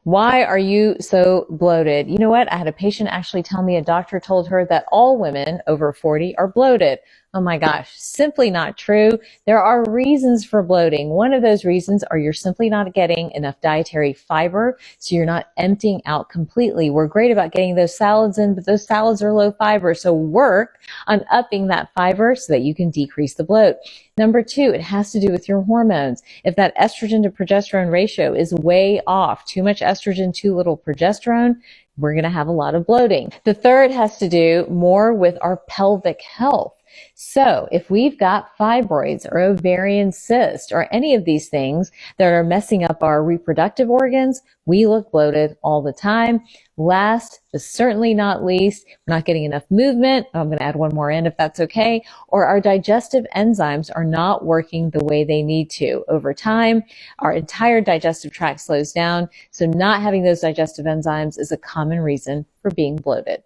Why are you so bloated? You know what? I had a patient actually tell me a doctor told her that all women over 40 are bloated. Oh my gosh, simply not true. There are reasons for bloating. One of those reasons are you're simply not getting enough dietary fiber, so you're not emptying out completely. We're great about getting those salads in, but those salads are low fiber, so work on upping that fiber so that you can decrease the bloat. Number two, it has to do with your hormones. If that estrogen to progesterone ratio is way off, too much estrogen, too little progesterone, we're going to have a lot of bloating. The third has to do more with our pelvic health. So if we've got fibroids or ovarian cysts or any of these things that are messing up our reproductive organs, we look bloated all the time. Last, but certainly not least, we're not getting enough movement. I'm going to add one more in if that's okay. Or our digestive enzymes are not working the way they need to. Over time, our entire digestive tract slows down. So not having those digestive enzymes is a common reason for being bloated.